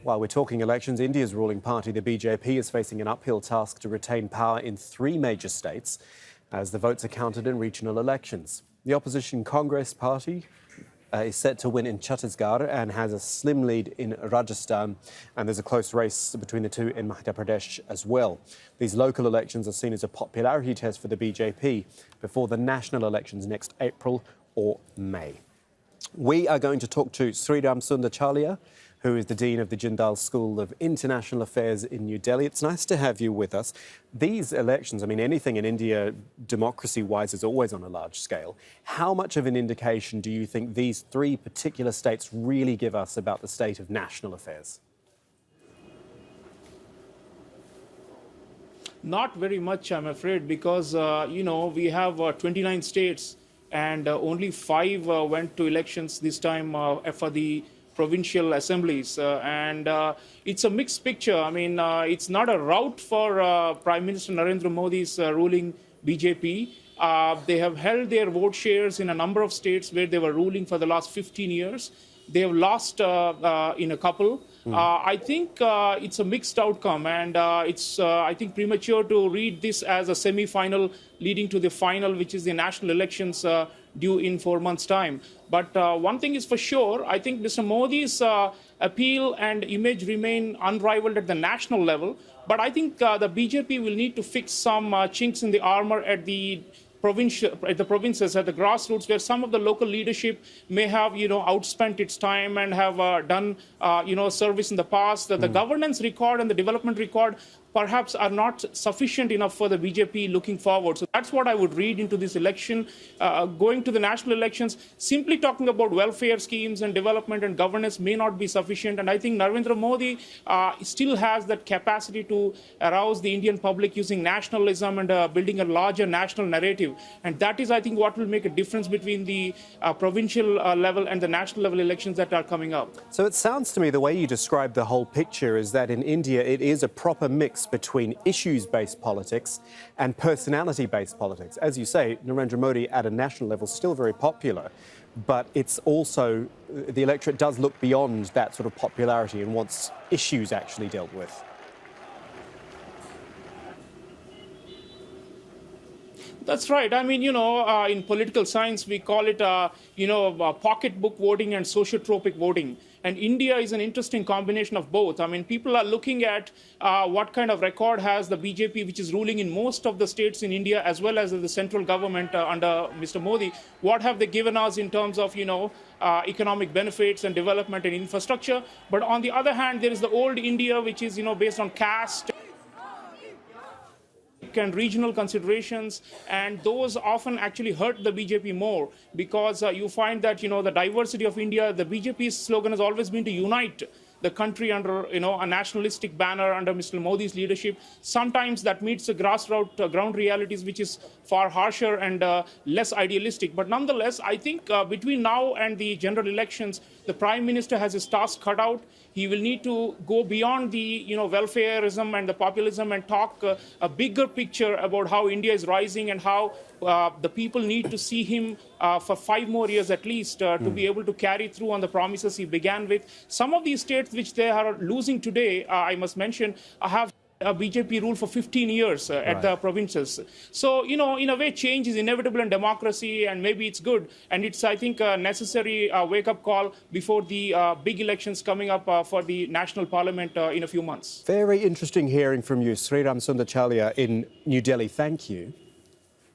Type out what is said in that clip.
While we're talking elections, India's ruling party, the BJP, is facing an uphill task to retain power in 3 major states as the votes are counted in regional elections. The opposition Congress party is set to win in Chhattisgarh and has a slim lead in Rajasthan, and there's a close race between the two in Madhya Pradesh as well. These local elections are seen as a popularity test for the BJP before the national elections next April or May. We are going to talk to Sreeram Sundar Chaulia, who is the Dean of the Jindal School of International Affairs in New Delhi. It's nice to have you with us. These elections, I mean, anything in India, democracy-wise, is always on a large scale. How much of an indication do you think these 3 particular states really give us about the state of national affairs? Not very much, I'm afraid, because, we have 29 states and only 5 went to elections this time for the provincial assemblies, and it's a mixed picture. I mean, it's not a rout for Prime Minister Narendra Modi's ruling BJP. They have held their vote shares in a number of states where they were ruling for the last 15 years. They have lost in a couple. I think it's a mixed outcome, and it's, I think, premature to read this as a semi-final leading to the final, which is the national elections due in 4 months' time. But one thing is for sure, I think Mr. Modi's appeal and image remain unrivaled at the national level. But I think the BJP will need to fix some chinks in the armor at the provinces, at the grassroots, where some of the local leadership may have, outspent its time and have done, service in the past. The governance record and the development record perhaps are not sufficient enough for the BJP looking forward. So that's what I would read into this election. Going to the national elections, simply talking about welfare schemes and development and governance may not be sufficient. And I think Narendra Modi still has that capacity to arouse the Indian public using nationalism and building a larger national narrative. And that is, I think, what will make a difference between the provincial level and the national level elections that are coming up. So it sounds to me the way you describe the whole picture is that in India it is a proper mix between issues-based politics and personality-based politics. As you say, Narendra Modi at a national level is still very popular, but it's also, the electorate does look beyond that sort of popularity and wants issues actually dealt with. That's right. I mean, in political science, we call it, pocketbook voting and sociotropic voting. And India is an interesting combination of both. I mean, people are looking at what kind of record has the BJP, which is ruling in most of the states in India, as well as the central government under Mr. Modi. What have they given us in terms of, economic benefits and development and infrastructure? But on the other hand, there is the old India, which is, based on caste and regional considerations, and those often actually hurt the BJP more, because you find that, the diversity of India, the BJP's slogan has always been to unite the country under, a nationalistic banner under Mr. Modi's leadership. Sometimes that meets the grassroots ground realities, which is far harsher and less idealistic. But nonetheless, I think between now and the general elections, the Prime Minister has his task cut out. He will need to go beyond the, welfareism and the populism and talk a bigger picture about how India is rising and how the people need to see him for 5 more years at least to be able to carry through on the promises he began with. Some of these states which they are losing today, I must mention, have a BJP rule for 15 years at the provinces. So, in a way, change is inevitable in democracy, and maybe it's good. And it's, I think, a necessary wake-up call before the big elections coming up for the national parliament in a few months. Very interesting hearing from you, Sreeram Sundar Chaulia in New Delhi. Thank you.